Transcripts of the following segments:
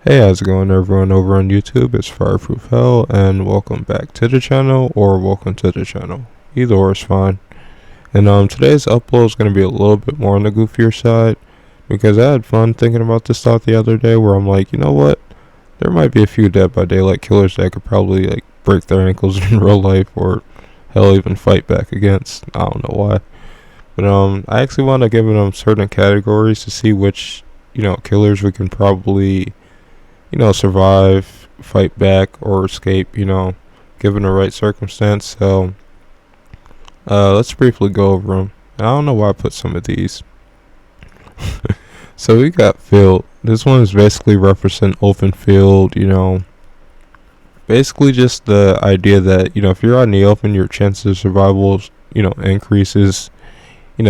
Hey, how's it going everyone over on YouTube? It's Fireproof Hell and welcome back to the channel or welcome to the channel. Either or is fine. And today's upload is going to be a little bit more on the goofier side because I had fun thinking about this thought the other day where I'm like, you know what? There might be a few Dead by Daylight killers that could probably like break their ankles in real life or hell even fight back against. I don't know why. But I actually want to give them certain categories to see which, killers we can probably survive, fight back, or escape, given the right circumstance. So, let's briefly go over them. I don't know why I put some of these. So we got field. This one is basically referencing open field, basically just the idea that, if you're out in the open, your chances of survival, increases,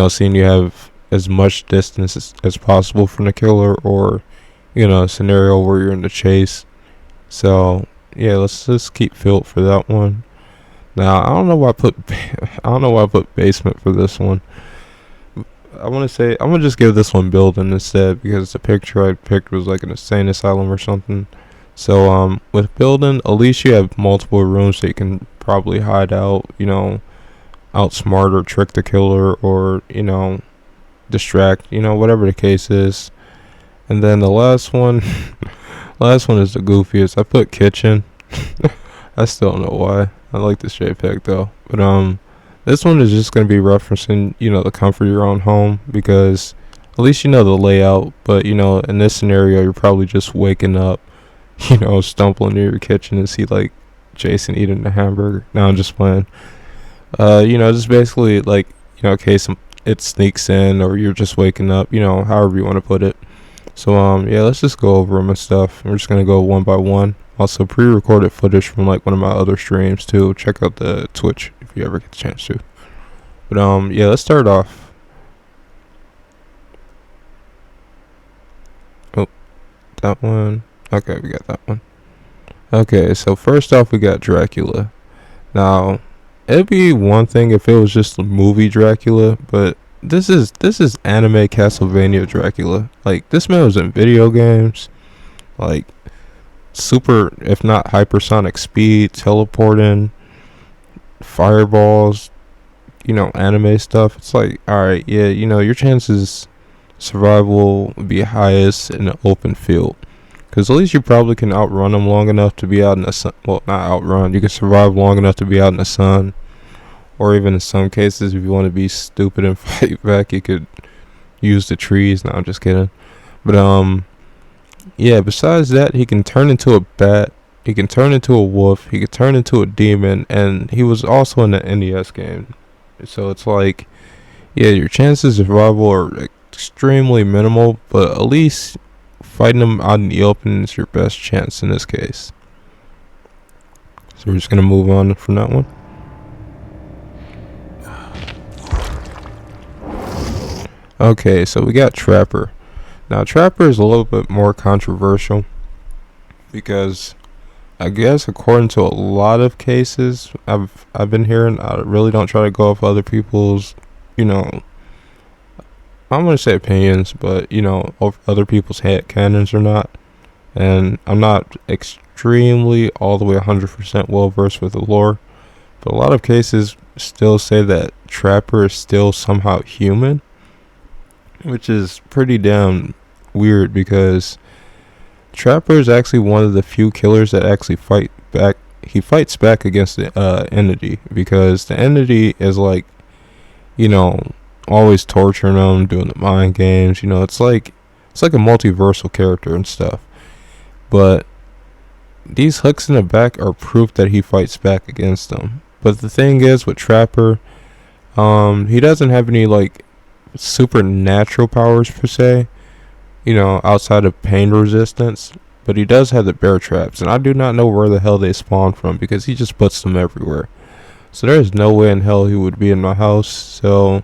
seeing you have as much distance as possible from the killer or a scenario where you're in the chase. So yeah, let's just keep field for that one. Now I don't know why I put basement for this one. I'm gonna just give this one building instead because the picture I picked was like an insane asylum or something. So with building, at least you have multiple rooms that you can probably hide out, outsmart or trick the killer or distract, whatever the case is. And then the last one, last one is the goofiest. I put kitchen. I still don't know why. I like this JPEG though. But this one is just gonna be referencing, the comfort of your own home because at least you know the layout. But in this scenario, you're probably just waking up, stumbling near your kitchen and see like Jason eating a hamburger. Now I'm just playing. Just basically like, in case it sneaks in or you're just waking up, however you want to put it. So yeah, let's just go over them and stuff. We're just gonna go one by one. Also pre-recorded footage from like one of my other streams too. Check out the Twitch if you ever get the chance to. But yeah, let's start off. Oh, that one. Okay, we got that one. Okay, so first off we got Dracula. Now, it'd be one thing if it was just the movie Dracula, but this is anime Castlevania Dracula. Like, this man was in video games, like super, if not hypersonic speed, teleporting, fireballs, anime stuff. It's like, alright, yeah, your chances survival would be highest in an open field. Because at least you probably can outrun them long enough to be out in the sun. Well, not outrun, you can survive long enough to be out in the sun. Or even in some cases, if you want to be stupid and fight back, you could use the trees. No, I'm just kidding. But yeah. Besides that, he can turn into a bat. He can turn into a wolf. He can turn into a demon, and he was also in the NES game. So it's like, yeah, your chances of survival are extremely minimal, but at least fighting him out in the open is your best chance in this case. So we're just gonna move on from that one. Okay, so we got Trapper. Now, Trapper is a little bit more controversial because I guess according to a lot of cases I've been hearing, I really don't try to go off other people's, I'm gonna say opinions, but of other people's head canons or not. And I'm not extremely all the way 100% well versed with the lore, but a lot of cases still say that Trapper is still somehow human. Which is pretty damn weird because Trapper is actually one of the few killers that actually fight back. He fights back against the entity because the entity is like, always torturing him, doing the mind games. It's like a multiversal character and stuff. But these hooks in the back are proof that he fights back against them. But the thing is with Trapper, he doesn't have any like supernatural powers per se, outside of pain resistance, but he does have the bear traps, and I do not know where the hell they spawn from because he just puts them everywhere. So there's no way in hell he would be in my house. So,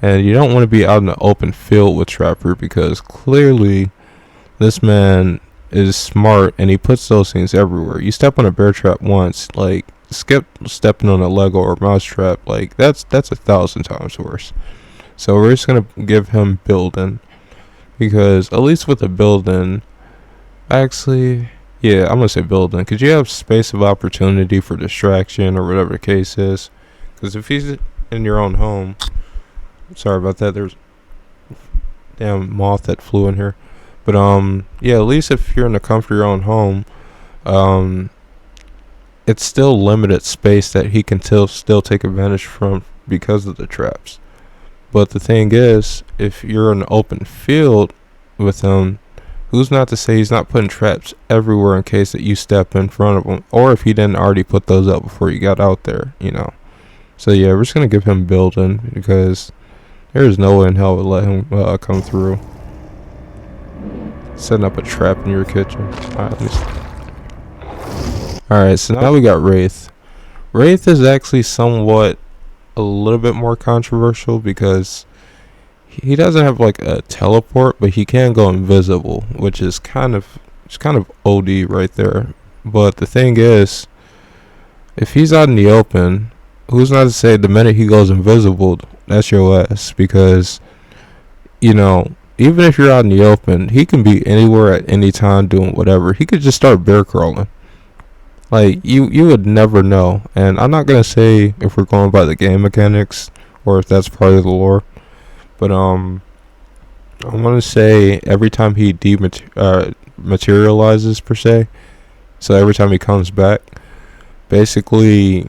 and you don't want to be out in the open field with Trapper because clearly this man is smart and he puts those things everywhere. You step on a bear trap once, like skip stepping on a Lego or mouse trap, like that's 1,000 times worse. So we're just gonna give him building because at least with the building, Actually, yeah, I'm gonna say building because you have space of opportunity for distraction or whatever the case is. Because if he's in your own home, sorry about that. There's a damn moth that flew in here. But yeah, at least if you're in the comfort of your own home, um, it's still limited space that he can still take advantage from because of the traps. But the thing is, if you're in an open field with him, who's not to say he's not putting traps everywhere in case that you step in front of him, or if he didn't already put those up before you got out there. So yeah, we're just gonna give him building because there's no way in hell would let him come through. Setting up a trap in your kitchen. Alright, so now we got Wraith. Wraith is actually somewhat a little bit more controversial because he doesn't have like a teleport, but he can go invisible, which is kind of OD right there. But the thing is, if he's out in the open, who's not to say the minute he goes invisible, that's your ass? Because even if you're out in the open, he can be anywhere at any time doing whatever. He could just start bear crawling. Like you would never know. And I'm not gonna say if we're going by the game mechanics or if that's part of the lore, but I want to say every time he materializes per se. So every time he comes back, basically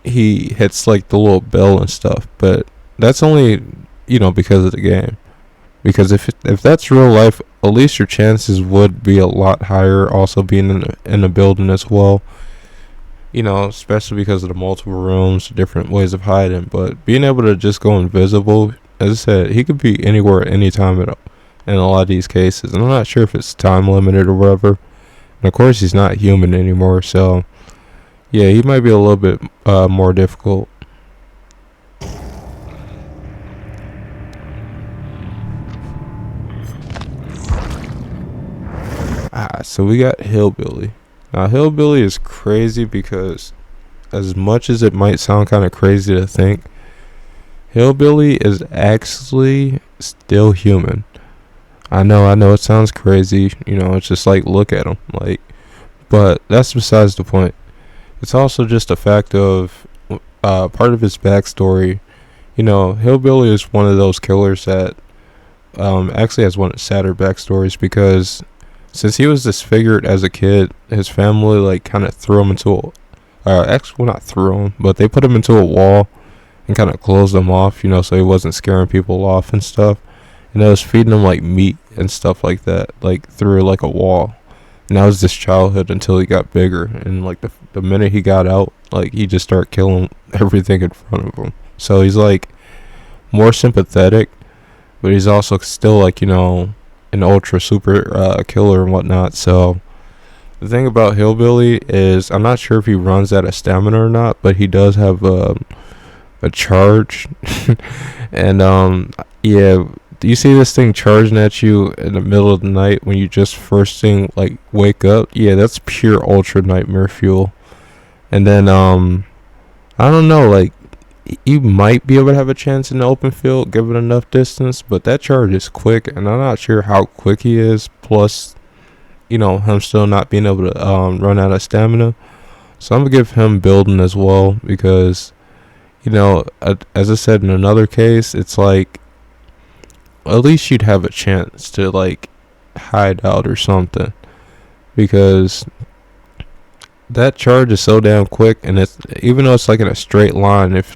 he hits like the little bell and stuff. But that's only because of the game. Because if that's real life, at least your chances would be a lot higher. Also being in a building as well. Especially because of the multiple rooms, different ways of hiding. But being able to just go invisible, as I said, he could be anywhere at any time in a lot of these cases. And I'm not sure if it's time limited or whatever. And of course, he's not human anymore. So, yeah, he might be a little bit more difficult. So we got Hillbilly. Now, Hillbilly is crazy because as much as it might sound kind of crazy to think, Hillbilly is actually still human. I know it sounds crazy. It's just like, look at him. But that's besides the point. It's also just a fact of part of his backstory. Hillbilly is one of those killers that actually has one of the sadder backstories because since he was disfigured as a kid, his family kind of threw him into not threw him, but they put him into a wall and kind of closed him off, so he wasn't scaring people off and stuff. And they was feeding him meat and stuff like that, through a wall. And that was his childhood until he got bigger. And the minute he got out, he just started killing everything in front of him. So he's more sympathetic, but he's also still an ultra super killer and whatnot. So the thing about Hillbilly is I'm not sure if he runs out of stamina or not, but he does have a charge. And yeah, you see this thing charging at you in the middle of the night when you just first thing wake up? Yeah, that's pure ultra nightmare fuel. And then I don't know, you might be able to have a chance in the open field given enough distance, but that charge is quick, and I'm not sure how quick he is. Plus, him still not being able to run out of stamina. So I'm gonna give him building as well because, as I said in another case, it's at least you'd have a chance to hide out or something because that charge is so damn quick, and it's even though it's in a straight line, if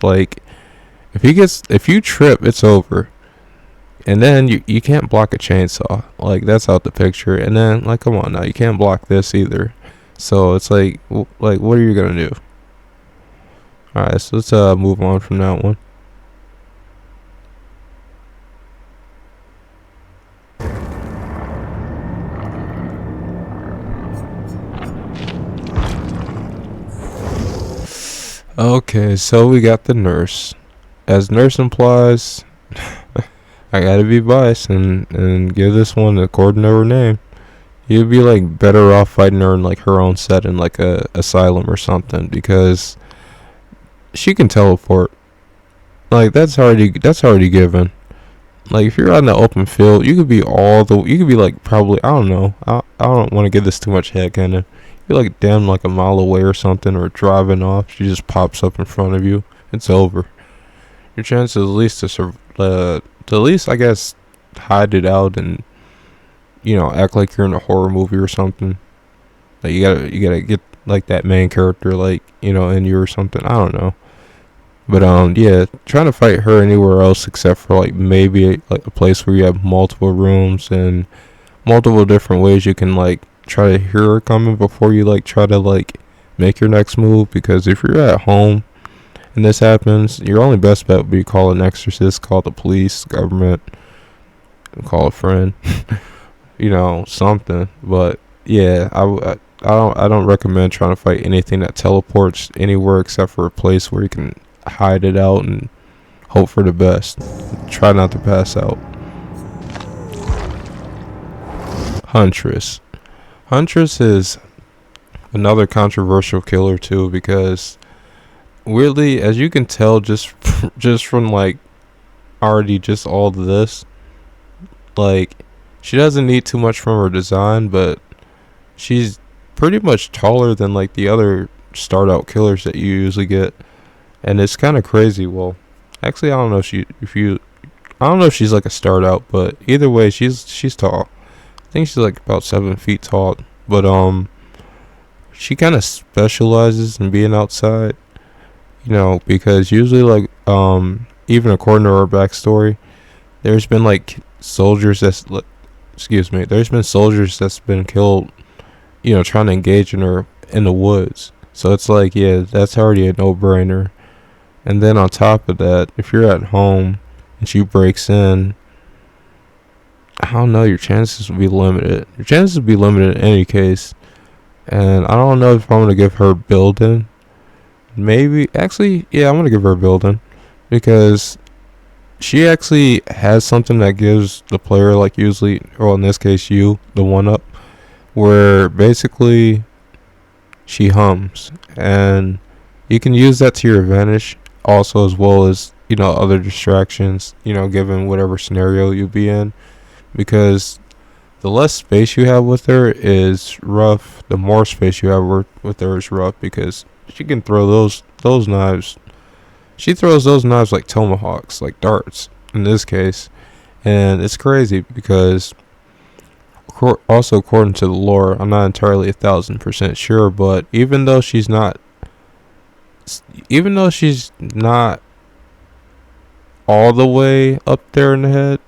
you trip, it's over. And then you can't block a chainsaw. That's out the picture. And then come on now, you can't block this either. So it's what are you gonna do? Alright, so let's move on from that one. Okay, so we got the nurse. As nurse implies, I gotta be biased and give this one according to her name. You'd be better off fighting her in her own setting, a asylum or something, because she can teleport. That's already given. If you're out in the open field, you could be probably, I don't know. I don't want to give this too much head cannon. You're like damn like a mile away or something, or driving off. She just pops up in front of you. It's over. Your chances at least to at least I guess hide it out and act like you're in a horror movie or something. Like you gotta get like that main character like in you or something. I don't know. But yeah, trying to fight her anywhere else except for like maybe like a place where you have multiple rooms and multiple different ways you can like try to hear her coming before you like try to like make your next move. Because if you're at home and this happens, your only best bet would be call an exorcist, call the police, government, call a friend, something. But yeah, I don't recommend trying to fight anything that teleports anywhere except for a place where you can hide it out and hope for the best. Try not to pass out. Huntress. Huntress is another controversial killer too, because weirdly, as you can tell just from like already just all of this, like she doesn't need too much from her design, but she's pretty much taller than like the other start out killers that you usually get. And it's kind of crazy. Well, actually, I don't know I don't know if she's like a start out, but either way, she's tall. I think she's like about 7 feet tall. But she kind of specializes in being outside, because usually like even according to her backstory, there's been like soldiers there's been soldiers that's been killed, trying to engage in her in the woods. So it's like, yeah, that's already a no-brainer. And then on top of that, if you're at home and she breaks in, I don't know, your chances would be limited. Your chances would be limited in any case. And I don't know if I'm going to give her building. Maybe, actually, yeah, I'm going to give her building. Because she actually has something that gives the player, like usually, or in this case you, the one-up. Where basically she hums. And you can use that to your advantage. Also, as well as other distractions, given whatever scenario you be in, because the less space you have with her is rough. The more space you have with her is rough, because she can throw those knives. She throws those knives like tomahawks, like darts in this case, and it's crazy because also according to the lore, I'm not entirely 1,000% sure, but even though she's not all the way up there in the head,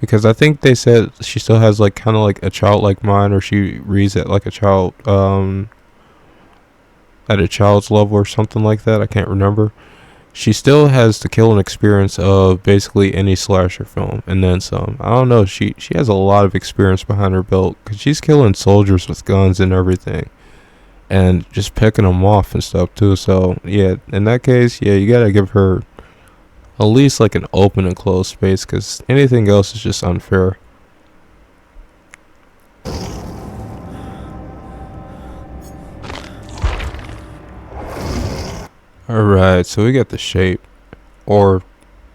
because I think they said she still has like kind of like a childlike mind, or she reads at like a child at a child's level or something like that. I can't remember. She still has the killing experience of basically any slasher film and then some. I don't know. She has a lot of experience behind her belt, because she's killing soldiers with guns and everything. And just picking them off and stuff too. So yeah, in that case, yeah, you gotta give her at least like an open and closed space, because anything else is just unfair. Alright, so we got the Shape, or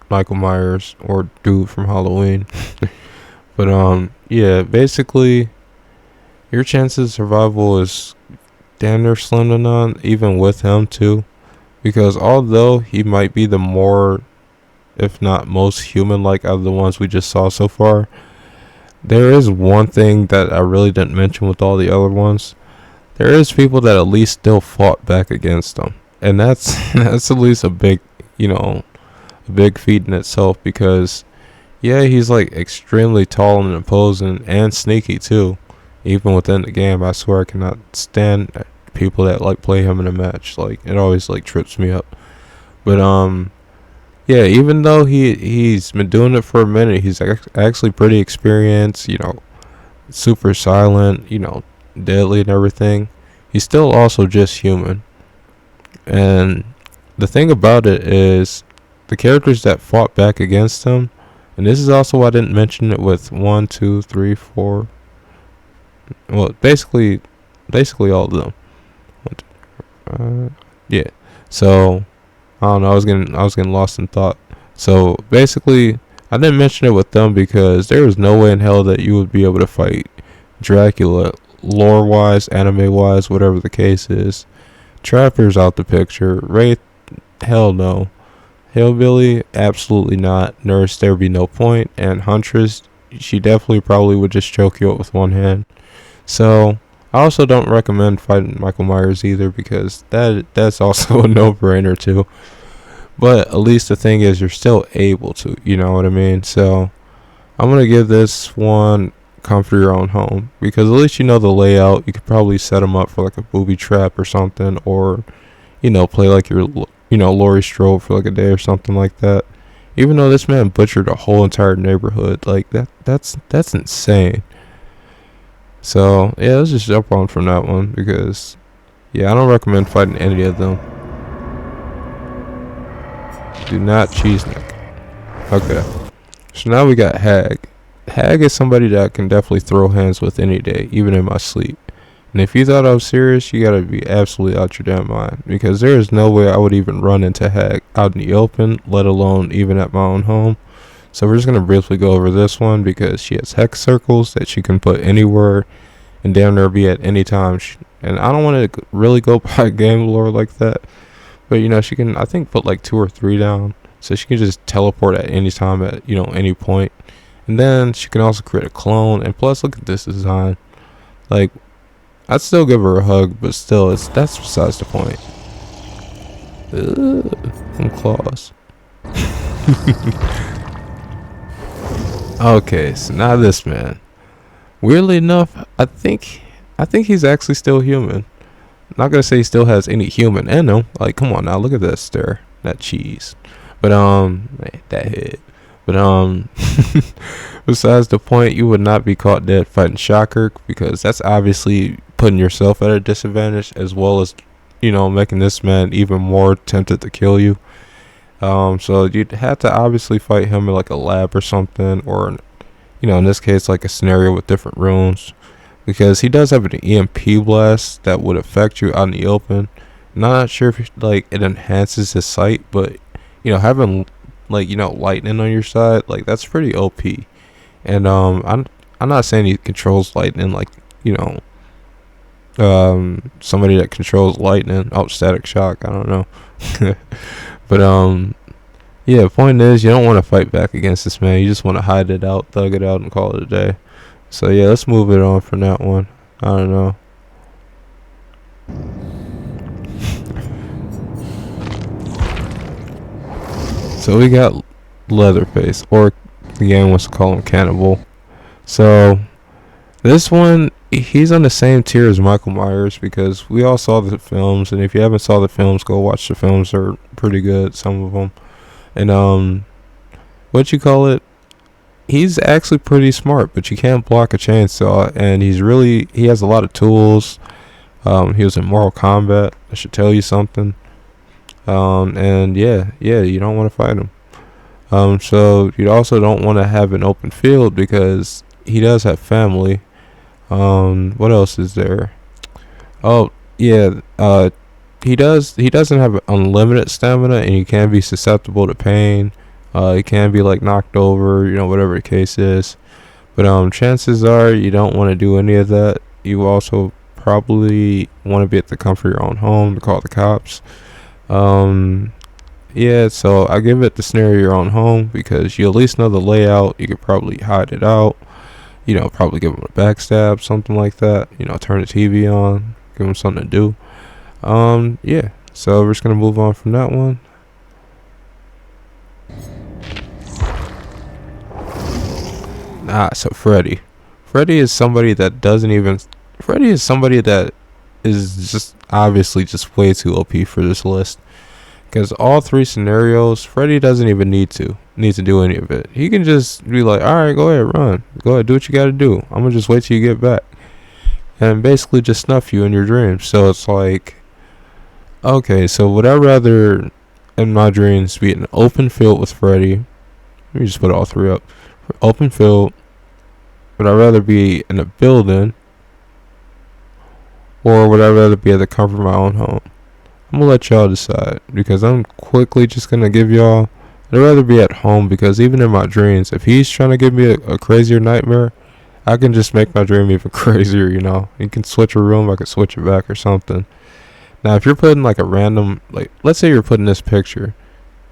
Michael Myers, or dude from Halloween. But yeah, basically your chances of survival is damn near slim to none, even with him too, because although he might be the more, if not most human-like out of the ones we just saw so far, there is one thing that I really didn't mention with all the other ones. There is people that at least still fought back against him, and that's at least a big feat in itself, because yeah, he's like extremely tall and imposing and sneaky too. Even within the game, I swear I cannot stand people that like play him in a match. Like, it always like trips me up. But yeah, even though he's been doing it for a minute, he's actually pretty experienced. Super silent. Deadly and everything. He's still also just human. And the thing about it is, the characters that fought back against him, and this is also why I didn't mention it with 1, 2, 3, 4. Well, basically all of them. Yeah. So I don't know. I was getting lost in thought. So basically, I didn't mention it with them because there was no way in hell that you would be able to fight Dracula lore wise, anime wise, whatever the case is. Trapper's out the picture. Wraith, hell no. Hillbilly, absolutely not. Nurse, there would be no point. And Huntress, she definitely probably would just choke you up with one hand. So I also don't recommend fighting Michael Myers either, because that's also a no-brainer too. But at least the thing is, you're still able to, you know what I mean? So I'm gonna give this one comfort your own home, because at least you know the layout. You could probably set them up for like a booby trap or something, or play like your Laurie Strode for like a day or something like that. Even though this man butchered a whole entire neighborhood, like that's insane. So yeah, let's just jump on from that one, because yeah, I don't recommend fighting any of them. Do not cheese neck. Okay. So now we got Hag. Hag is somebody that I can definitely throw hands with any day, even in my sleep. And if you thought I was serious, you gotta be absolutely out your damn mind, because there is no way I would even run into Hag out in the open, let alone even at my own home. So we're just gonna briefly go over this one, because she has hex circles that she can put anywhere and damn near be at any time. And I don't want to really go by game lore like that, but she can, I think, put like 2 or 3 down, so she can just teleport at any time at any point. And then she can also create a clone. And plus, look at this design. Like, I'd still give her a hug, but still, that's besides the point. Some claws. Okay, so now this man. Weirdly enough, I think he's actually still human. I'm not gonna say he still has any human in him. Like, come on now, look at this there, that cheese. But that head. But besides the point, you would not be caught dead fighting Shocker, because that's obviously putting yourself at a disadvantage, as well as making this man even more tempted to kill you. So you'd have to obviously fight him in like a lab or something, or in this case like a scenario with different rooms, because he does have an EMP blast that would affect you out in the open. Not sure if like it enhances his sight, but having like lightning on your side, like that's pretty OP. And I'm not saying he controls lightning like somebody that controls lightning. Oh, static shock, I don't know. But yeah, the point is, you don't want to fight back against this man. You just want to hide it out, thug it out, and call it a day. So yeah, let's move it on from that one. I don't know. So we got Leatherface, or the game wants to call him Cannibal. So this one, he's on the same tier as Michael Myers, because we all saw the films, and if you haven't saw the films, go watch the films. They're pretty good, some of them. And what you call it, he's actually pretty smart, but you can't block a chainsaw, and he has a lot of tools. He was in Mortal Kombat, I should tell you something. And yeah, you don't want to fight him. So you also don't want to have an open field, because he does have family. What else is there? Oh yeah, he doesn't have unlimited stamina, and he can be susceptible to pain. He can be like knocked over, whatever the case is. But chances are you don't want to do any of that. You also probably want to be at the comfort of your own home to call the cops. Yeah, so I give it the scenario of your own home, because you at least know the layout. You could probably hide it out. Probably give him a backstab, something like that. Turn the TV on, give him something to do. Yeah. So we're just gonna move on from that one. So Freddy. Freddy is somebody that is just obviously just way too OP for this list. Because all 3 scenarios, Freddy doesn't even need to do any of it. He can just be like, alright, go ahead, run. Go ahead, do what you gotta do. I'm gonna just wait till you get back. And basically just snuff you in your dreams. So it's like, okay, so would I rather in my dreams be in an open field with Freddy? Let me just put all 3 up. Open field. Would I rather be in a building? Or would I rather be at the comfort of my own home? I'm gonna let y'all decide, because I'm quickly just gonna give y'all, I'd rather be at home, because even in my dreams, if he's trying to give me a crazier nightmare, I can just make my dream even crazier, you know. You can switch a room, I can switch it back or something. Now, if you're putting like a random, like, let's say you're putting this picture,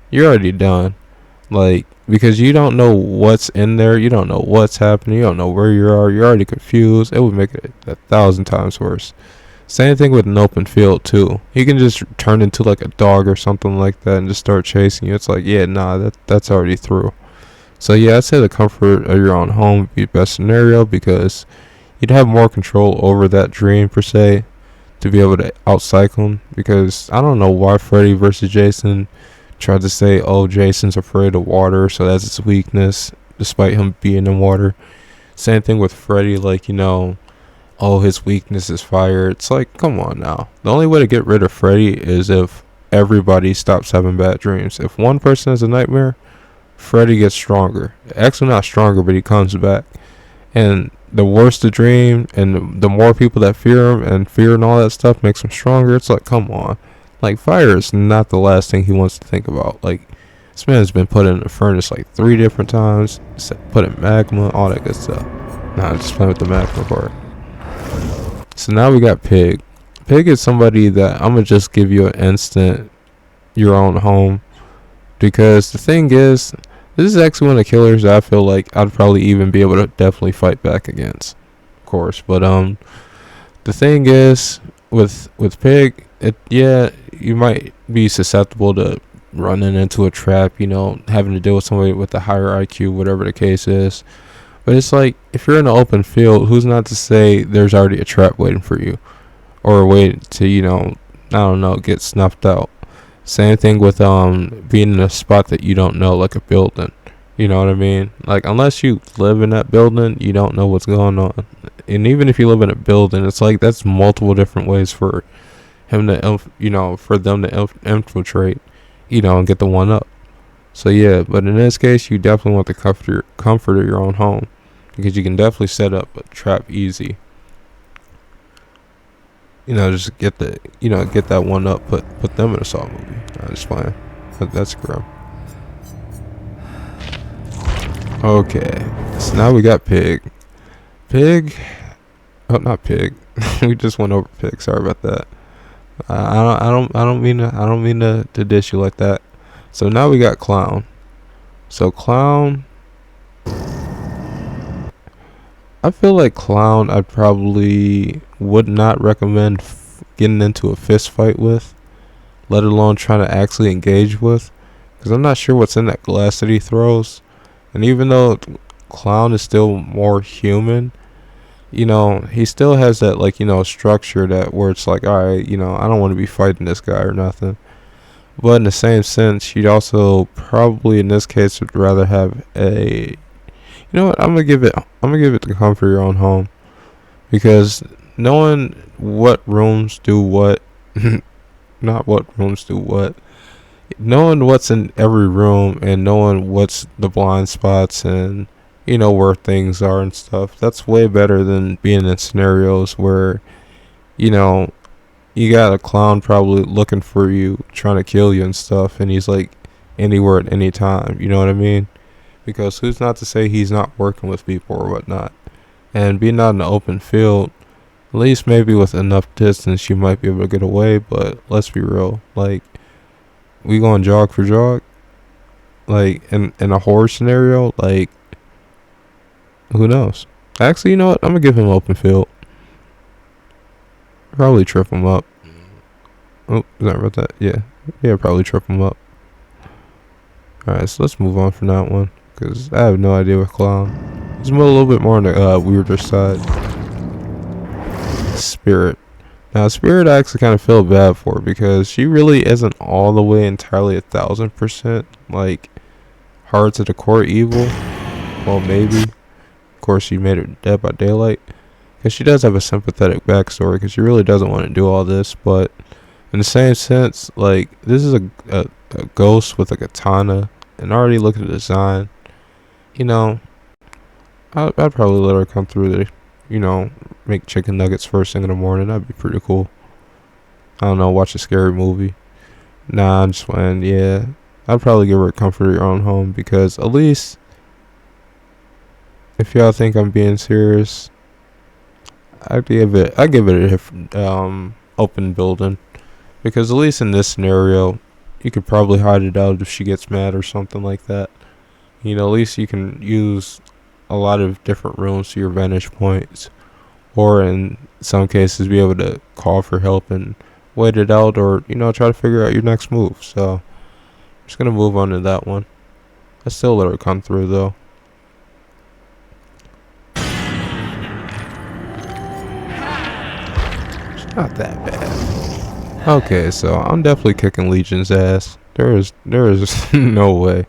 you're already done. Like, because you don't know what's in there, you don't know what's happening, you don't know where you are, you're already confused. It would make it 1,000 times worse. Same thing with an open field too. He can just turn into like a dog or something like that and just start chasing you. It's like, yeah, nah, that's already through. So yeah, I'd say the comfort of your own home would be the best scenario, because you'd have more control over that dream per se, to be able to outcycle him. Because I don't know why Freddy versus Jason tried to say, oh, Jason's afraid of water, so that's his weakness, despite him being in water. Same thing with Freddy, like, you know, oh, his weakness is fire. It's like, come on now. The only way to get rid of Freddy is if everybody stops having bad dreams. If one person has a nightmare, Freddy gets stronger. Actually, not stronger, but he comes back. And the worse the dream, and the more people that fear him, and fear and all that stuff makes him stronger. It's like, come on. Like, fire is not the last thing he wants to think about. Like, this man's been put in a furnace like 3 different times. Put in magma, all that good stuff. Nah, I'm just playing with the magma part. So now we got Pig. Pig is somebody that I'm going to just give you an instant your own home. Because the thing is, this is actually one of the killers that I feel like I'd probably even be able to definitely fight back against. Of course. But the thing is, with Pig, yeah, you might be susceptible to running into a trap, you know, having to deal with somebody with a higher IQ, whatever the case is. But it's like, if you're in an open field, who's not to say there's already a trap waiting for you, or a way to, you know, I don't know, get snuffed out. Same thing with being in a spot that you don't know, like a building. You know what I mean? Like, unless you live in that building, you don't know what's going on. And even if you live in a building, it's like that's multiple different ways for him to, you know, for them to infiltrate, you know, and get the one up. So yeah, but in this case, you definitely want the comfort of your own home, because you can definitely set up a trap easy. You know, just get that one up, put them in a Saw movie. I'm just playing. But that's grim. Okay, so now we got Pig. Oh, not Pig. We just went over Pig. Sorry about that. I don't mean to dish you like that. So now we got Clown. So Clown, I feel like Clown I probably would not recommend getting into a fist fight with, let alone trying to actually engage with, because I'm not sure what's in that glass that he throws. And even though Clown is still more human, you know, he still has that, like, you know, structure that where it's like, alright, you know, I don't want to be fighting this guy or nothing. But in the same sense, you'd also probably in this case would rather have a, you know what, I'm gonna give it the comfort of your own home, because knowing what rooms do what, not what rooms do what, knowing what's in every room and knowing what's the blind spots and, you know, where things are and stuff, that's way better than being in scenarios where, you know, you got a clown probably looking for you, trying to kill you and stuff, and he's like anywhere at any time. You know what I mean? Because who's not to say he's not working with people or whatnot? And being out in the open field, at least maybe with enough distance, you might be able to get away. But let's be real, like, we going jog for jog, like in a horror scenario, like, who knows? Actually, you know what? I'm gonna give him open field. Probably trip him up. Oh, is that about that? Yeah, probably trip him up. Alright, so let's move on from that one, because I have no idea with Clown. He's a little bit more on the weirder side. Spirit. Now, Spirit I actually kind of feel bad for, because she really isn't all the way entirely 1,000% like hard to the core evil. Well, maybe. Of course, she made her Dead by Daylight, because she does have a sympathetic backstory, because she really doesn't want to do all this. But in the same sense, like, this is a ghost with a katana, and already look at the design. You know, I'd probably let her come through the, you know, make chicken nuggets first thing in the morning. That'd be pretty cool. I don't know, watch a scary movie. Nah, I'm just playing. Yeah, I'd probably give her a comfort of your own home, because at least if y'all think I'm being serious, I give it a open building, because at least in this scenario, you could probably hide it out if she gets mad or something like that. You know, at least you can use a lot of different rooms to your vantage points, or in some cases, be able to call for help and wait it out, or try to figure out your next move. So, I'm just gonna move on to that one. I still let her come through though. It's not that bad. Okay, so I'm definitely kicking Legion's ass. There is no way.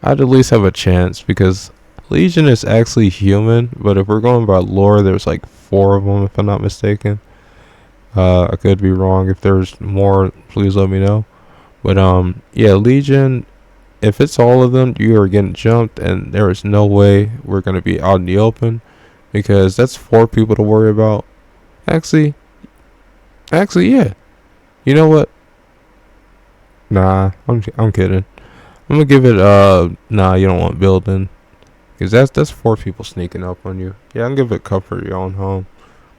I'd at least have a chance, because Legion is actually human, but if we're going by lore, there's like 4 of them if I'm not mistaken. I could be wrong. If there's more, please let me know. But yeah, Legion, if it's all of them, you are getting jumped, and there is no way we're gonna be out in the open, because that's 4 people to worry about. Actually, yeah. You know what? Nah, I'm kidding. I'm gonna give it nah, you don't want building, because that's 4 people sneaking up on you. Yeah, I'm gonna give it comfort your own home.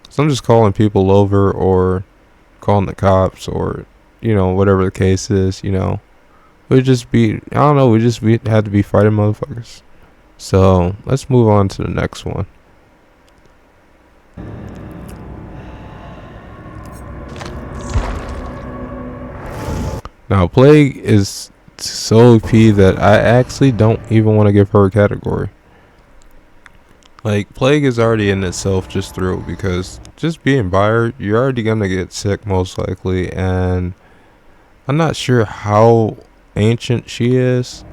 So I'm just calling people over, or calling the cops, or whatever the case is. We just be, I don't know, had to be fighting motherfuckers. So let's move on to the next one. Now, Plague is so OP that I actually don't even want to give her a category. Like, Plague is already in itself just through, because just being by her, you're already gonna get sick most likely, and I'm not sure how ancient she is,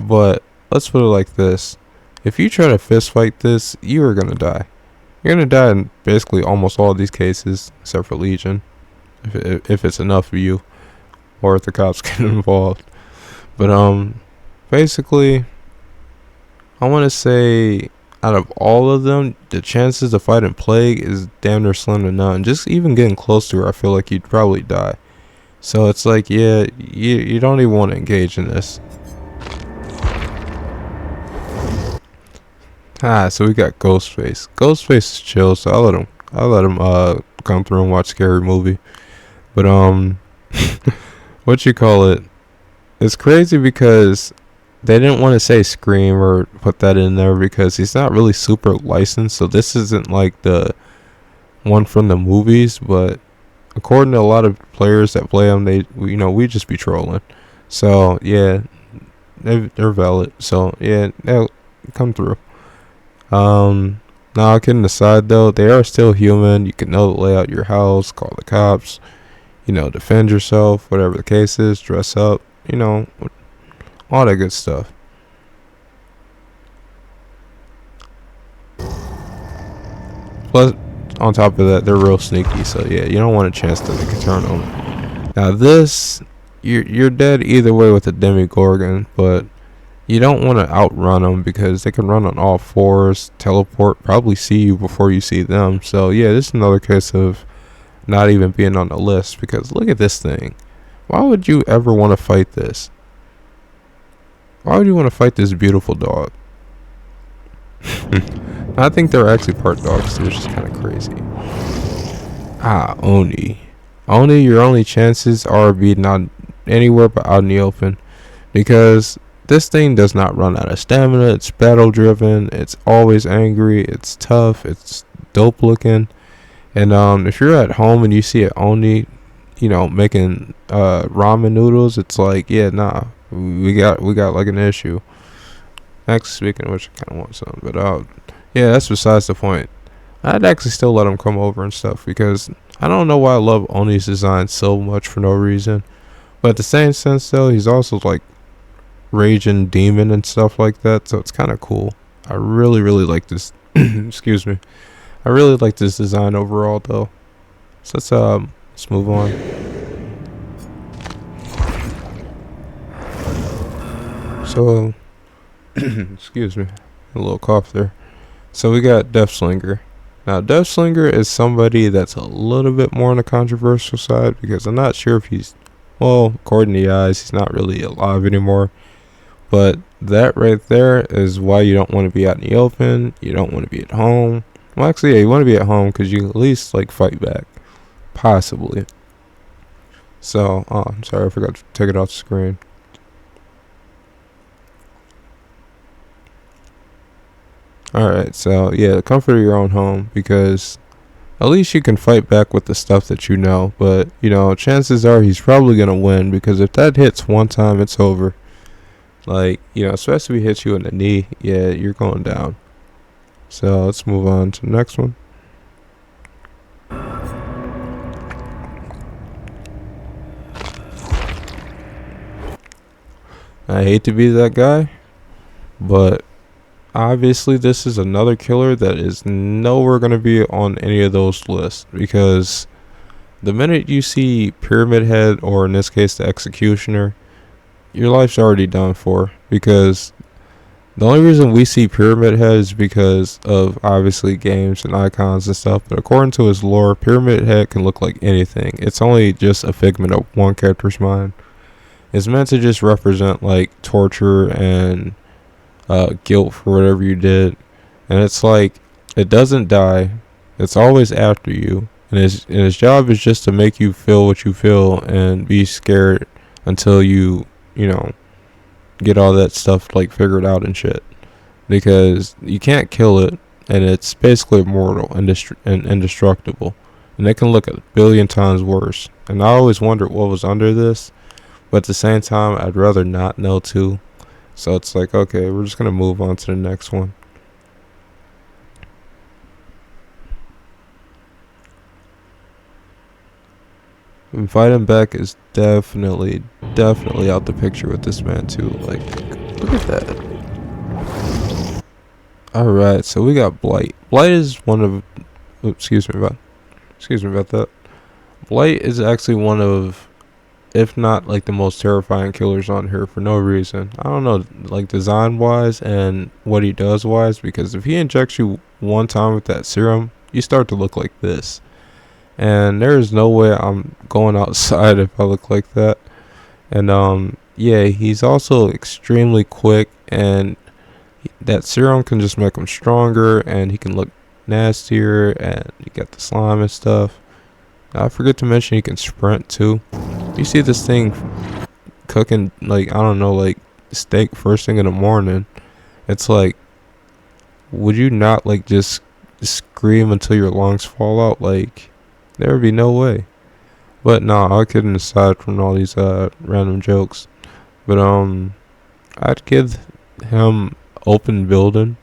but let's put it like this. If you try to fist fight this, you are gonna die. You're gonna die in basically almost all of these cases, except for Legion, if it's enough of you, or if the cops get involved. But basically, I want to say, out of all of them, the chances of fighting Plague is damn near slim to none. Just even getting close to her, I feel like you'd probably die. So it's like, yeah, you don't even want to engage in this. So we got Ghostface. Ghostface is chill, so I'll let him come through and watch Scary Movie. But what you call it? It's crazy because they didn't want to say Scream or put that in there, because he's not really super licensed. So this isn't like the one from the movies, but according to a lot of players that play him, we just be trolling. So yeah, they're valid. So yeah, they'll come through. Now, kidding aside though, they are still human. You can know the layout of your house, call the cops, defend yourself, whatever the case is, dress up, all that good stuff. Plus, on top of that, they're real sneaky, so yeah, you don't want a chance to make a turn on them. Now this, you're dead either way with a Demigorgon, but you don't want to outrun them, because they can run on all 4s, teleport, probably see you before you see them. So yeah, this is another case of not even being on the list, because look at this thing. Why would you ever want to fight this? Why would you want to fight this beautiful dog? I think they're actually part dogs, which is kind of crazy. Oni. Oni, your only chances are being out anywhere but out in the open, because this thing does not run out of stamina. It's battle driven. It's always angry. It's tough. It's dope looking. And if you're at home and you see it Oni, making ramen noodles, it's like, yeah, nah, we got like an issue. Actually, speaking of which, I kind of want some, but yeah, that's besides the point. I'd actually still let him come over and stuff, because I don't know why I love Oni's design so much for no reason. But at the same sense though, he's also like raging demon and stuff like that, so it's kind of cool. I really like this. Excuse me. I really like this design overall though. So let's move on. So excuse me, a little cough there. So we got Deathslinger. Now Deathslinger is somebody that's a little bit more on the controversial side, because I'm not sure if he's, well, according to the eyes, he's not really alive anymore. But that right there is why you don't want to be out in the open. You don't want to be at home. Well, actually, yeah, you want to be at home because you can at least like fight back, possibly. So, oh, I'm sorry, I forgot to take it off the screen. Alright, so yeah, the comfort of your own home, because at least you can fight back with the stuff that you know. But, you know, chances are he's probably going to win, because if that hits one time, it's over. Like, you know, especially if he hits you in the knee, yeah, you're going down. So let's move on to the next one. I hate to be that guy, but obviously this is another killer that is nowhere going to be on any of those lists, because the minute you see Pyramid Head, or in this case the Executioner, your life's already done for. Because the only reason we see Pyramid Head is because of obviously games and icons and stuff, but according to his lore, Pyramid Head can look like anything. It's only just a figment of one character's mind. It's meant to just represent like torture and guilt for whatever you did, and it's like it doesn't die. It's always after you, and his job is just to make you feel what you feel and be scared until you know, get all that stuff like figured out and shit. Because you can't kill it, and it's basically immortal and indestructible, and it can look a billion times worse. And I always wondered what was under this, but at the same time, I'd rather not know too. So it's like, okay, we're just gonna move on to the next one. And fighting back is definitely out the picture with this man too. Like, look at that. Alright, so we got Blight. Blight is one of, excuse me about that. Blight is actually one of, if not like the most terrifying killers on here, for no reason. I don't know, like design wise and what he does wise, because if he injects you one time with that serum, you start to look like this. And there is no way I'm going outside if I look like that. And yeah, he's also extremely quick, and that serum can just make him stronger, and he can look nastier, and you got the slime and stuff. I forget to mention he can sprint too. You see this thing cooking, like, I don't know, like steak first thing in the morning. It's like, would you not like just scream until your lungs fall out? Like, there would be no way. But no, all kidding aside from all these random jokes, but I'd give him open building,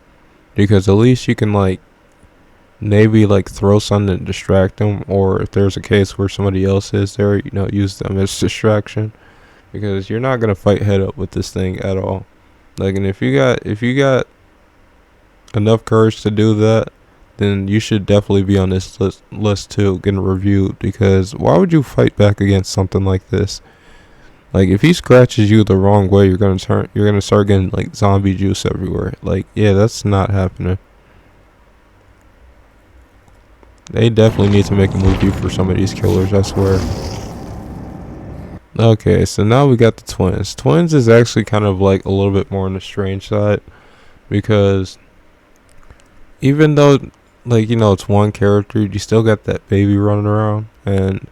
because at least you can like maybe like throw something to distract them, or if there's a case where somebody else is there, you know, use them as distraction, because you're not gonna fight head up with this thing at all. Like, and if you got enough courage to do that, then you should definitely be on this list too, getting reviewed. Because why would you fight back against something like this? Like, if he scratches you the wrong way, you're gonna start getting like zombie juice everywhere. Like, yeah, that's not happening. They definitely need to make a movie for some of these killers, I swear. Okay, so now we got the twins. Twins is actually kind of like a little bit more on the strange side, because even though, like, you know, it's one character, you still got that baby running around, and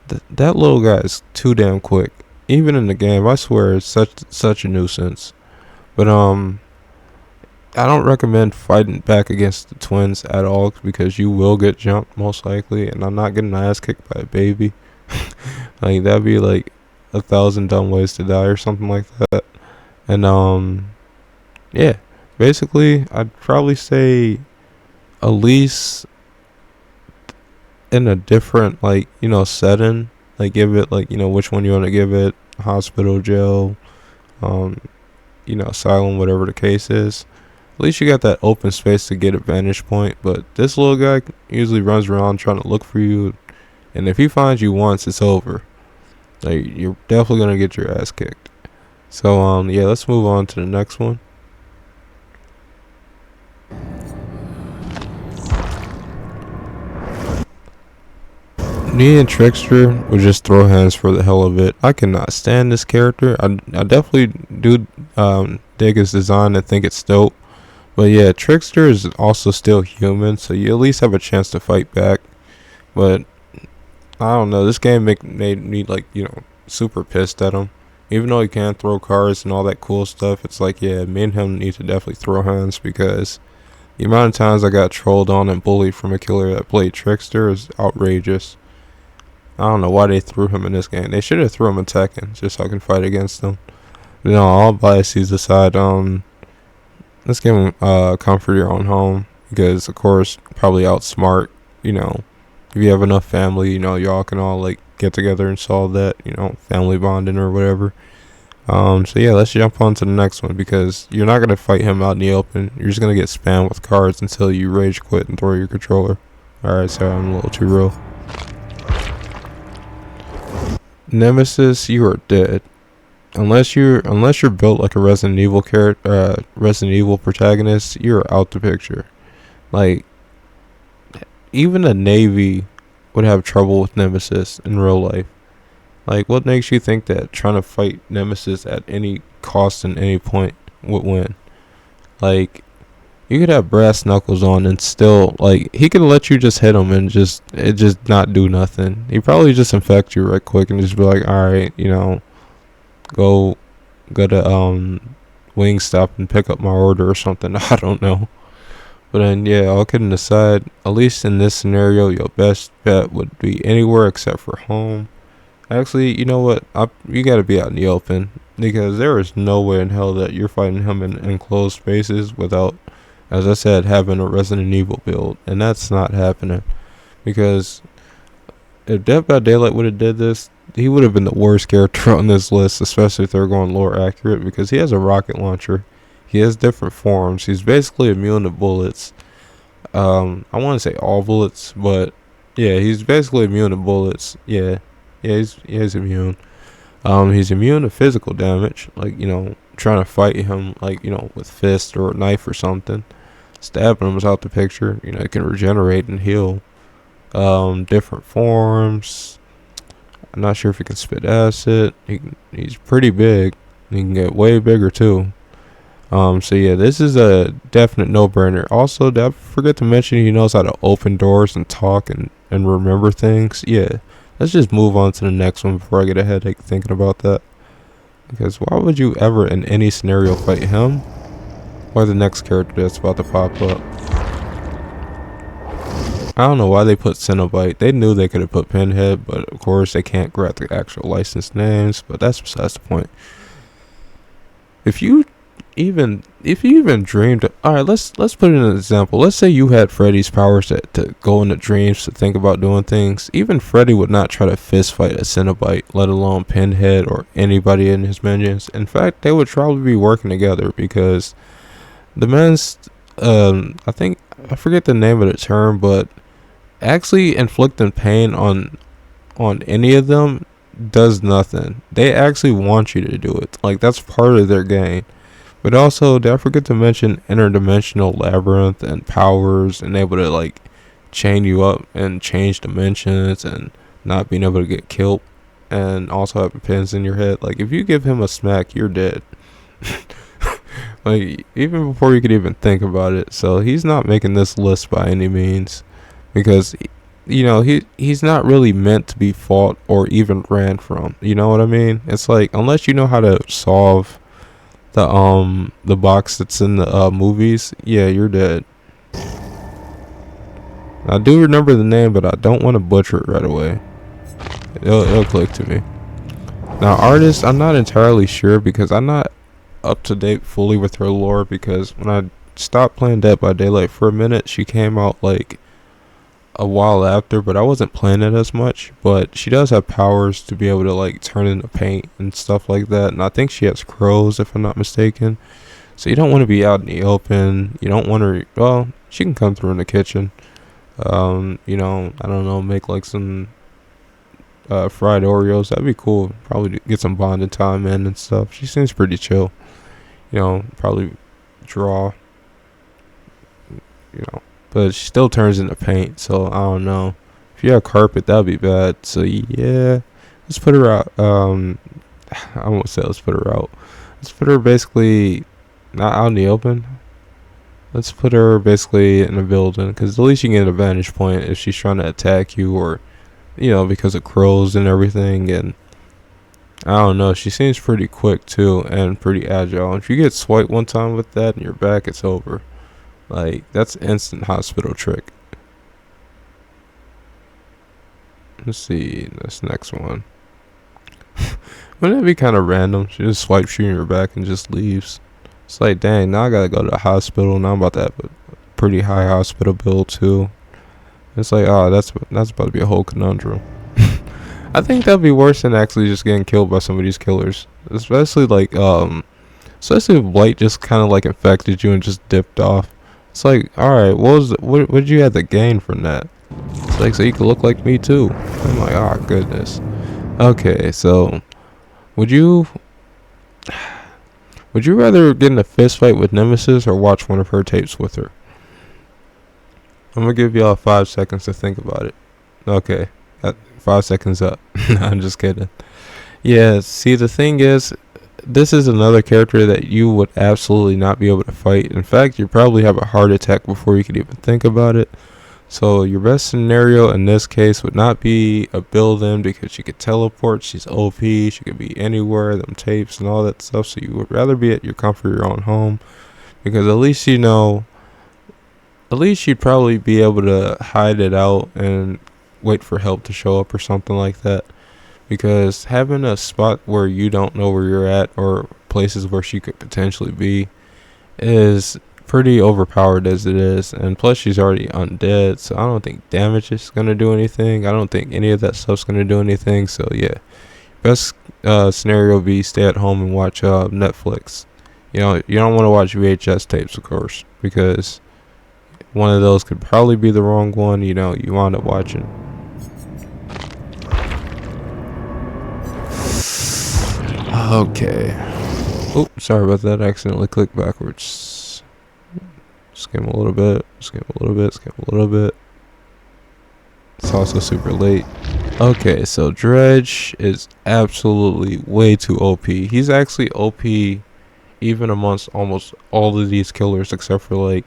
that little guy is too damn quick. Even in the game, I swear, it's such a nuisance. But I don't recommend fighting back against the twins at all, because you will get jumped most likely, and I'm not getting my ass kicked by a baby. Like, that'd be like 1,000 dumb ways to die or something like that. And yeah, basically I'd probably say at least in a different, like, you know, setting, like give it, like, you know, which one you want to give it, hospital, jail, you know, asylum, whatever the case is. At least you got that open space to get a vantage point. But this little guy usually runs around trying to look for you, and if he finds you once, it's over. Like, you're definitely gonna get your ass kicked. So yeah, let's move on to the next one. Me and Trickster would just throw hands for the hell of it. I cannot stand this character. I definitely do dig his design and think it's dope. But yeah, Trickster is also still human, so you at least have a chance to fight back. But I don't know, this game made me like, super pissed at him. Even though he can throw cars and all that cool stuff, it's like, yeah, me and him need to definitely throw hands, because the amount of times I got trolled on and bullied from a killer that played Trickster is outrageous. I don't know why they threw him in this game. They should have threw him in Tekken just so I can fight against them. All biases aside, let's give him comfort your own home, because of course probably outsmart. If you have enough family, y'all can all like get together and solve that. Family bonding or whatever. So yeah, let's jump on to the next one, because you're not gonna fight him out in the open. You're just gonna get spammed with cards until you rage quit and throw your controller. Alright, sorry, I'm a little too real. Nemesis, you are dead. Unless you're built like a Resident Evil Resident Evil protagonist, you're out the picture. Like, even a Navy would have trouble with Nemesis in real life. Like, what makes you think that trying to fight Nemesis at any cost and any point would win? Like, you could have brass knuckles on and still, like, he could let you just hit him and just not do nothing. He probably just infect you right quick and just be like, alright, go to Wingstop and pick up my order or something. I don't know. But then, yeah, all kidding aside, at least in this scenario, your best bet would be anywhere except for home. Actually, you know what? You gotta be out in the open, because there is no way in hell that you're fighting him in enclosed spaces without, as I said, having a Resident Evil build. And that's not happening. Because if Dead by Daylight would have did this, he would have been the worst character on this list, especially if they're going lore accurate, because he has a rocket launcher. He has different forms. He's basically immune to bullets. I want to say all bullets, but yeah, he's basically immune to bullets. Yeah, he's immune. He's immune to physical damage, like, trying to fight him, like, with fist or a knife or something. Stabbing him is out the picture. It can regenerate and heal. Different forms. I'm not sure if he can spit acid. He's pretty big. He can get way bigger too. So yeah, this is a definite no-brainer. Also, did I forget to mention he knows how to open doors and talk and remember things? Yeah, let's just move on to the next one before I get a headache thinking about that. Because why would you ever in any scenario fight him or the next character that's about to pop up? I don't know why they put Cenobite. They knew they could have put Pinhead, but of course they can't grab the actual licensed names. But that's besides the point. If you even dreamed of, all right, let's put in an example. Let's say you had Freddy's powers to go into dreams to think about doing things. Even Freddy would not try to fist fight a Cenobite, let alone Pinhead or anybody in his minions. In fact, they would probably be working together, because the man's I forget the name of the term, but actually inflicting pain on any of them does nothing. They actually want you to do it. Like, that's part of their game. But also, did I forget to mention interdimensional labyrinth and powers and able to like chain you up and change dimensions and not being able to get killed, and also having pins in your head? Like, if you give him a smack, you're dead. Like, even before you could even think about it. So he's not making this list by any means, because he's not really meant to be fought or even ran from. You know what I mean? It's like, unless you know how to solve the box that's in the movies, yeah, you're dead. I do remember the name, but I don't want to butcher it right away. It'll click to me. Now, artist, I'm not entirely sure, because I'm not up to date fully with her lore, because when I stopped playing Dead by Daylight for a minute, she came out like a while after, but I wasn't playing it as much. But she does have powers to be able to like turn into paint and stuff like that, and I think she has crows, if I'm not mistaken. So you don't want to be out in the open. You don't want to, well, she can come through in the kitchen. I don't know, make like some fried Oreos. That'd be cool. Probably get some bonding time in and stuff. She seems pretty chill. Probably draw, but she still turns into paint, so I don't know. If you have carpet, that'd be bad. So yeah, let's put her out. I won't say let's put her out. Let's put her basically not out in the open. Let's put her basically in a building, because at least you can get a vantage point if she's trying to attack you, or because of crows and everything. And I don't know, she seems pretty quick too and pretty agile. If you get swiped one time with that in your back, it's over. Like, that's instant hospital trick. Let's see this next one. Wouldn't it be kind of random? She just swipes you in your back and just leaves. It's like, dang, now I gotta go to the hospital. Now I'm about to have a pretty high hospital bill too. It's like, oh, that's about to be a whole conundrum. I think that'd be worse than actually just getting killed by some of these killers. Especially if Blight just kind of like infected you and just dipped off. It's like, alright, what did you have to gain from that? It's like, so you could look like me too. I'm like, oh goodness. Okay, so would you rather get in a fist fight with Nemesis or watch one of her tapes with her? I'm gonna give y'all 5 seconds to think about it. Okay, 5 seconds up. I'm just kidding. Yeah, see, the thing is, this is another character that you would absolutely not be able to fight. In fact, you probably have a heart attack before you could even think about it. So your best scenario in this case would not be a building, because she could teleport. She's OP. She could be anywhere. Them tapes and all that stuff. So you would rather be at your comfort of your own home, because at least you'd probably be able to hide it out and wait for help to show up or something like that. Because having a spot where you don't know where you're at, or places where she could potentially be, is pretty overpowered as it is. And plus, she's already undead, so I don't think damage is going to do anything. I don't think any of that stuff's going to do anything. So yeah, best scenario would be stay at home and watch Netflix. You don't want to watch VHS tapes, of course, because one of those could probably be the wrong one. You wind up watching. Okay. Oh, sorry about that. I accidentally clicked backwards. Skim a little bit. Skim a little bit. Skim a little bit. It's also super late. Okay, so Dredge is absolutely way too OP. He's actually OP even amongst almost all of these killers, except for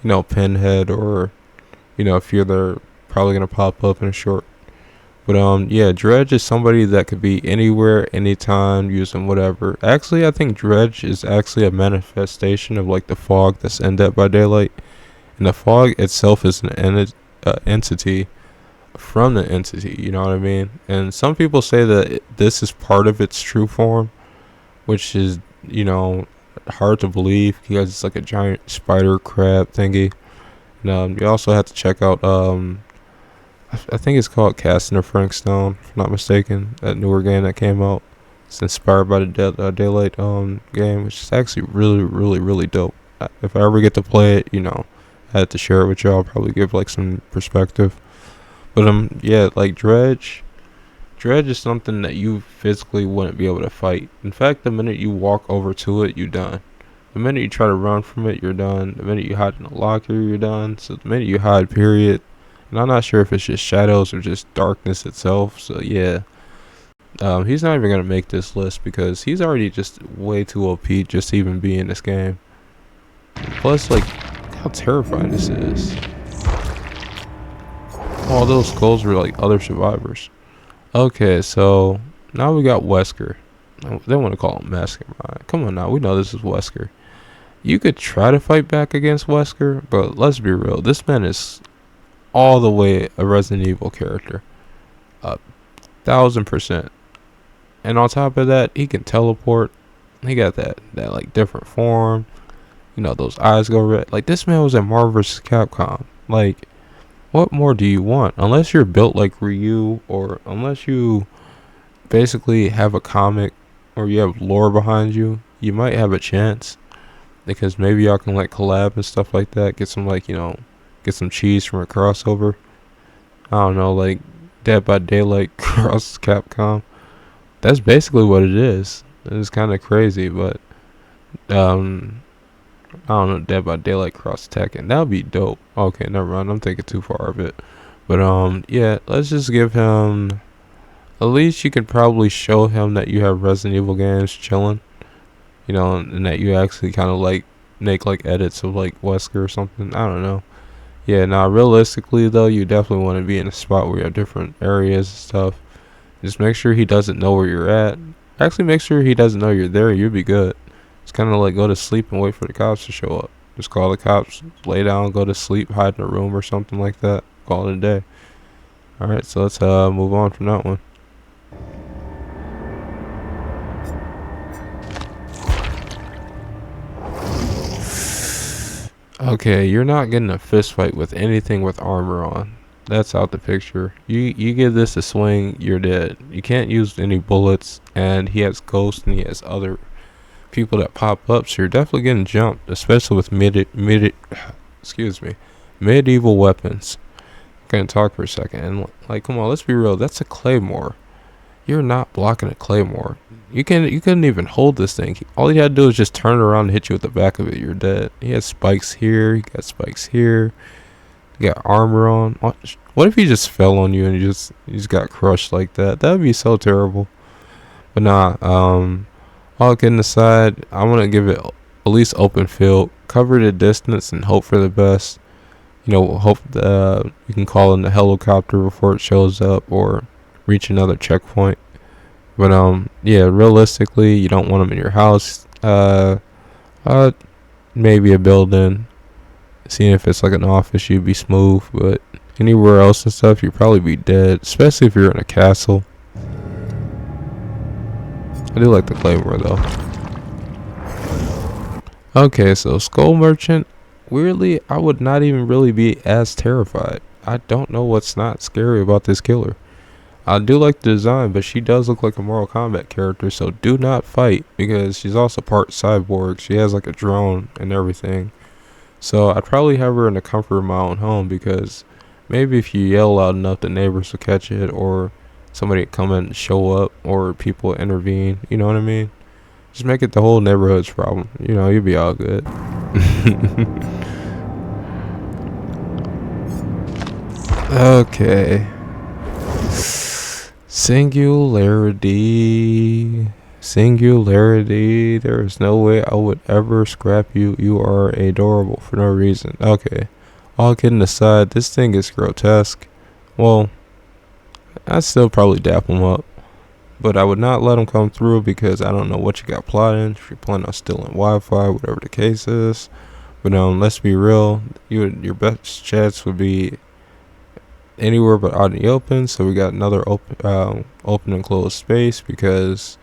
Pinhead, or a few that are probably gonna pop up in a short. But yeah, Dredge is somebody that could be anywhere, anytime, using whatever. Actually, I think Dredge is actually a manifestation of the fog that's in Dead by Daylight, and the fog itself is an entity from the entity. You know what I mean? And some people say that this is part of its true form, which is hard to believe, because it's like a giant spider crab thingy. And you also have to check out I think it's called Casting of Frankstone, if I'm not mistaken. That newer game that came out. It's inspired by the Daylight game, which is actually really, really, really dope. If I ever get to play it, I had to share it with y'all. I'll probably give some perspective. But yeah, Dredge is something that you physically wouldn't be able to fight. In fact, the minute you walk over to it, you're done. The minute you try to run from it, you're done. The minute you hide in a locker, you're done. So the minute you hide, period. And I'm not sure if it's just shadows or just darkness itself. So yeah, he's not even gonna make this list, because he's already just way too OP just to even be in this game. Plus, how terrifying this is. All those skulls were other survivors. Okay, so now we got Wesker. They want to call him Mastermind. Come on now, we know this is Wesker. You could try to fight back against Wesker, but let's be real. This man is all the way a Resident Evil character, 1000%. And on top of that, he can teleport. He got that different form. Those eyes go red. This man was in Marvel vs. Capcom. What more do you want? Unless you're built like Ryu, or unless you basically have a comic, or you have lore behind you, you might have a chance, because maybe y'all can collab and stuff like that. Get some get some cheese from a crossover. I don't know, Dead by Daylight cross Capcom. That's basically what it is. It's kind of crazy, but I don't know, Dead by Daylight cross Tekken. That would be dope. Okay, never mind. I'm thinking too far of it. But yeah, let's just give him. At least you could probably show him that you have Resident Evil games chilling. and that you actually kind of like make like edits of like Wesker or something. I don't know. Yeah, now realistically though, you definitely want to be in a spot where you have different areas and stuff. Just make sure he doesn't know where you're at. Actually, make sure he doesn't know you're there. You'll be good. It's kind of like go to sleep and wait for the cops to show up. Just call the cops, lay down, go to sleep, hide in a room or something like that. Call it a day. All right, so let's move on from that one. Okay, you're not getting a fist fight with anything with armor on. That's out the picture. You give this a swing, you're dead. You can't use any bullets, and he has ghosts and he has other people that pop up, so you're definitely getting jumped, especially with medieval weapons. I'm gonna talk for a second, and like, come on, let's be real. That's a claymore. You're not blocking a claymore. You couldn't even hold this thing. All you had to do is just turn around and hit you with the back of it. You're dead. He has spikes here. He got spikes here. He got armor on. What if he just fell on you and you just got crushed like that? That would be so terrible. But nah. All kidding aside, I want to give it at least open field, cover the distance, and hope for the best. Hope you can call in the helicopter before it shows up or reach another checkpoint. But yeah, realistically, you don't want them in your house. Maybe a building. Seeing if it's like an office, you'd be smooth. But anywhere else and stuff, you'd probably be dead. Especially if you're in a castle. I do like the claymore though. Okay, so Skull Merchant. Weirdly, I would not even really be as terrified. I don't know what's not scary about this killer. I do like the design, but she does look like a Mortal Kombat character, so do not fight, because she's also part cyborg. She has like a drone and everything. So I'd probably have her in the comfort of my own home, because maybe if you yell loud enough, the neighbors will catch it, or somebody come in and show up, or people intervene. You know what I mean? Just make it the whole neighborhood's problem. You'll be all good. Okay. Singularity. There is no way I would ever scrap you. You are adorable for no reason. Okay. All kidding aside, this thing is grotesque. Well, I'd still probably dap him up. But I would not let him come through, because I don't know what you got plotting. If you're planning on stealing Wi-Fi, whatever the case is. But let's be real. Your best chance would be anywhere but out in the open. So we got another open and closed space, because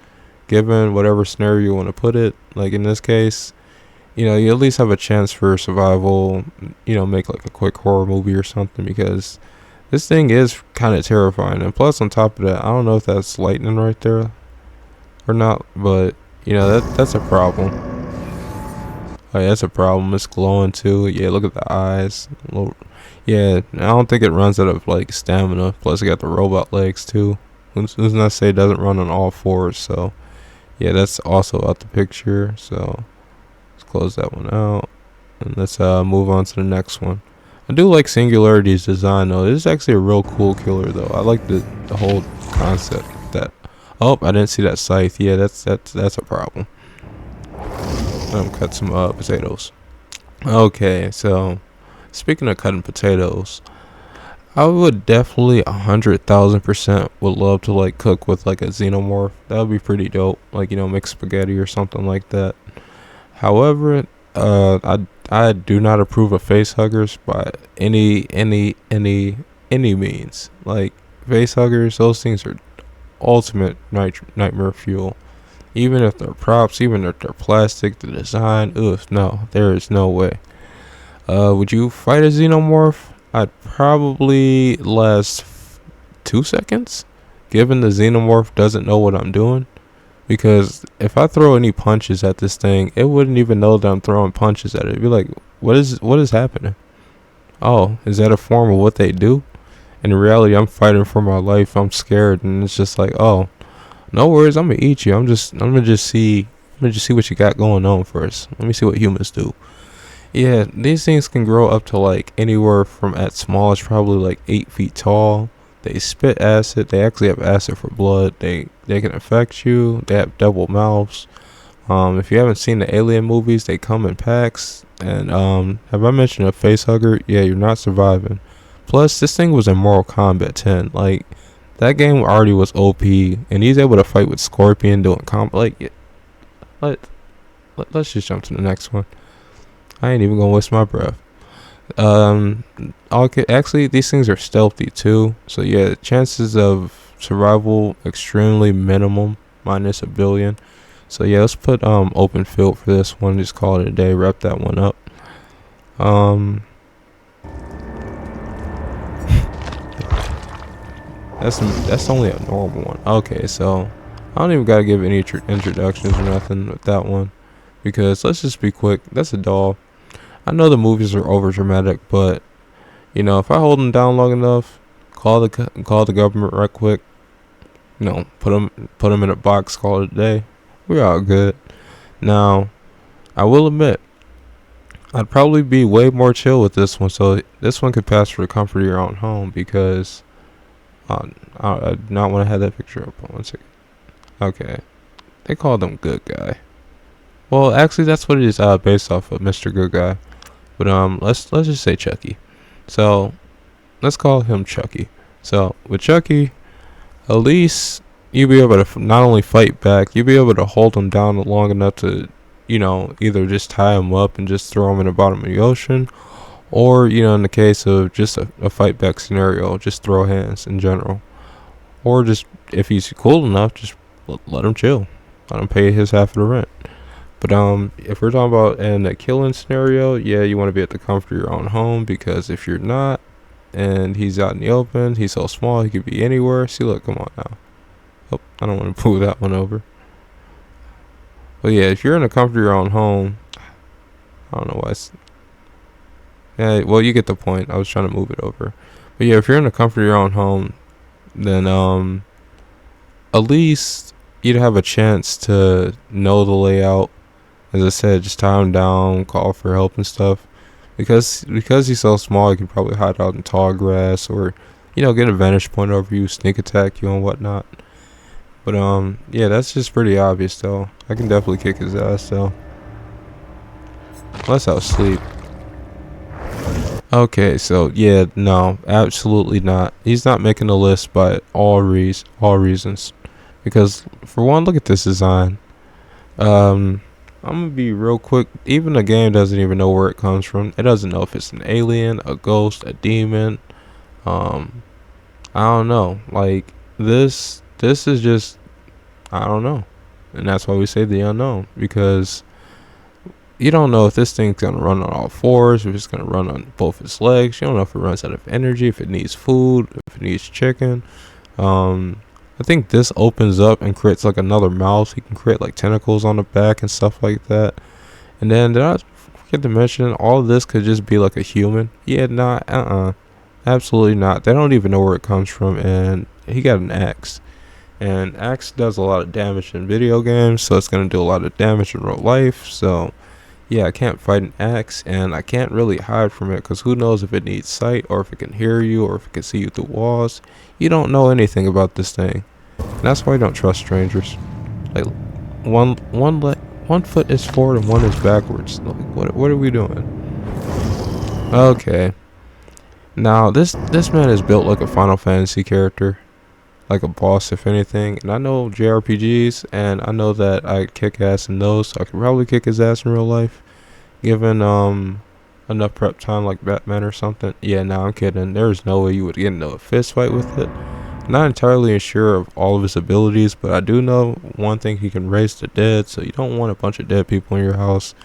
given whatever scenario you want to put it, like in this case, you at least have a chance for survival. Make like a quick horror movie or something, because this thing is kind of terrifying. And plus, on top of that, I don't know if that's lightning right there or not, but that's a problem. Oh yeah, that's a problem. It's glowing too. Yeah, look at the eyes. Yeah, I don't think it runs out of like stamina. Plus, it got the robot legs too. Who's not to say it doesn't run on all fours? So yeah, that's also out the picture. So let's close that one out, and let's move on to the next one. I do like Singularity's design though. This is actually a real cool killer though. I like the whole concept that. Oh, I didn't see that scythe. Yeah, that's a problem. Cut some potatoes. Okay, so speaking of cutting potatoes, I would definitely 100,000% would love to like cook with like a xenomorph. That would be pretty dope. Like mixed spaghetti or something like that. However, I do not approve of face huggers by any means. Like face huggers, those things are ultimate nightmare fuel. Even if they're props, even if they're plastic, the design, no, there is no way. Would you fight a xenomorph? I'd probably last 2 seconds, given the xenomorph doesn't know what I'm doing. Because if I throw any punches at this thing, it wouldn't even know that I'm throwing punches at it. It'd be like, what is happening? Oh, is that a form of what they do? In reality, I'm fighting for my life. I'm scared, and it's just like, oh, no worries, I'm gonna eat you. I'm gonna just see what you got going on first. Let me see what humans do. Yeah, these things can grow up to like anywhere from at smallest probably like 8 feet tall. They spit acid. They actually have acid for blood. They can affect you. They have double mouths. If you haven't seen the Alien movies, they come in packs. And have I mentioned a face hugger? Yeah, you're not surviving. Plus, this thing was in Mortal Kombat 10. Like, that game already was OP, and he's able to fight with Scorpion doing comp. Like, let, let's just jump to the next one. I ain't even gonna waste my breath. Okay, actually, these things are stealthy too. So yeah, chances of survival extremely minimum, minus a billion. So yeah, let's put open field for this one. Just call it a day. Wrap that one up. Um, that's only a normal one. Okay, so I don't even gotta give any introductions or nothing with that one, because let's just be quick. That's a doll. I know the movies are over dramatic, but you know, if I hold them down long enough, call the government right quick. You know, put them in a box, call it a day. We're all good. Now, I will admit, I'd probably be way more chill with this one. So this one could pass for the comfort of your own home, because I do not want to have that picture up. One second. Okay, they called him Good Guy. Well, actually, that's what it is based off of, Mr. Good Guy. But let's just say Chucky. So let's call him Chucky. So with Chucky, at least you'll be able to not only fight back, you'll be able to hold him down long enough to, you know, either just tie him up and just throw him in the bottom of the ocean, or, you know, in the case of just a fight back scenario, just throw hands in general. Or just, if he's cool enough, just let him chill. Let him pay his half of the rent. But if we're talking about in a killing scenario, yeah, you want to be at the comfort of your own home, because if you're not, and he's out in the open, he's so small, he could be anywhere. See, look, come on now. Oh, I don't want to pull that one over. But yeah, if you're in the comfort of your own home, I don't know why. Yeah, well, you get the point. I was trying to move it over. But yeah, if you're in the comfort of your own home, then at least you'd have a chance to know the layout. As I said, just tie him down, call for help and stuff. Because he's so small, he can probably hide out in tall grass, or, you know, get a vantage point over you, sneak attack you and whatnot. But yeah, that's just pretty obvious though. I can definitely kick his ass though. Unless I was asleep. Okay, so yeah, no, absolutely not. He's not making the list by all reasons. Because for one, look at this design. I'm gonna be real quick. Even the game doesn't even know where it comes from. It doesn't know if it's an alien, a ghost, a demon. I don't know. Like this is just, I don't know, and that's why we say the unknown, because you don't know if this thing's gonna run on all fours, if it's gonna run on both its legs. You don't know if it runs out of energy, if it needs food, if it needs chicken. I think this opens up and creates like another mouth. He can create like tentacles on the back and stuff like that. And then did I forget to mention, all of this could just be like a human? Yeah, not absolutely not. They don't even know where it comes from. And he got an axe, and axe does a lot of damage in video games, so it's gonna do a lot of damage in real life. So yeah, I can't fight an axe, and I can't really hide from it, because who knows if it needs sight, or if it can hear you, or if it can see you through walls. You don't know anything about this thing. And that's why I don't trust strangers. Like one foot is forward and one is backwards. Like, what are we doing? Okay. Now this man is built like a Final Fantasy character, like a boss if anything. And I know JRPGs, and I know that I kick ass in those, so I could probably kick his ass in real life, given enough prep time, like Batman or something. Yeah, no, I'm kidding. There's no way you would get into a fist fight with it. Not entirely sure of all of his abilities, but I do know one thing: he can raise the dead. So you don't want a bunch of dead people in your house,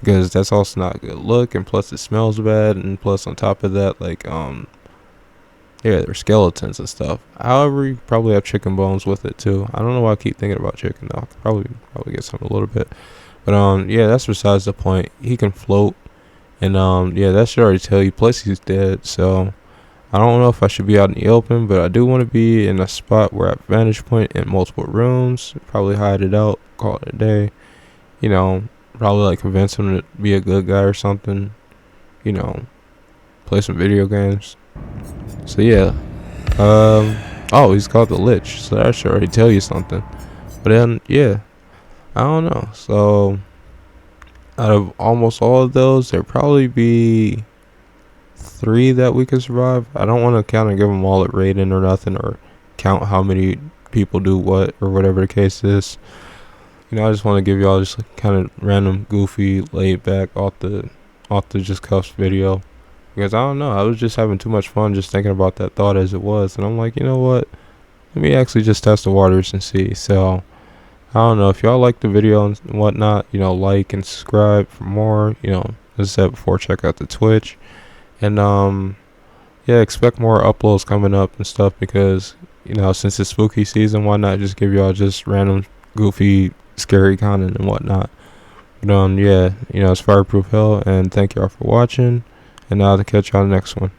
because that's also not a good look, and plus it smells bad, and plus on top of that, like yeah, they're skeletons and stuff. However, you probably have chicken bones with it too. I don't know why I keep thinking about chicken though. I could probably get some a little bit, but yeah, that's besides the point. He can float, and yeah, that should already tell you. Plus he's dead, so I don't know if I should be out in the open, but I do want to be in a spot where I have vantage point in multiple rooms. Probably hide it out, call it a day. You know, probably like convince him to be a good guy or something. You know, play some video games. So yeah, oh, he's called the Lich, so that should already tell you something. But then yeah, I don't know. So out of almost all of those, there'd probably be 3 that we could survive. I don't want to kind of give them all a rating or nothing, or count how many people do what or whatever the case is. I just want to give y'all just kind of random, goofy, laid back, off the just cuffs video, because I don't know. I was just having too much fun just thinking about that thought as it was, and I'm like, you know what? Let me actually just test the waters and see. So I don't know if y'all like the video and whatnot. Like and subscribe for more. As I said before, check out the Twitch, and yeah, expect more uploads coming up and stuff, because since it's spooky season, why not just give y'all just random, goofy, scary content and whatnot. But yeah, it's Fireproof Hell, and thank y'all for watching, and I'll catch y'all next one.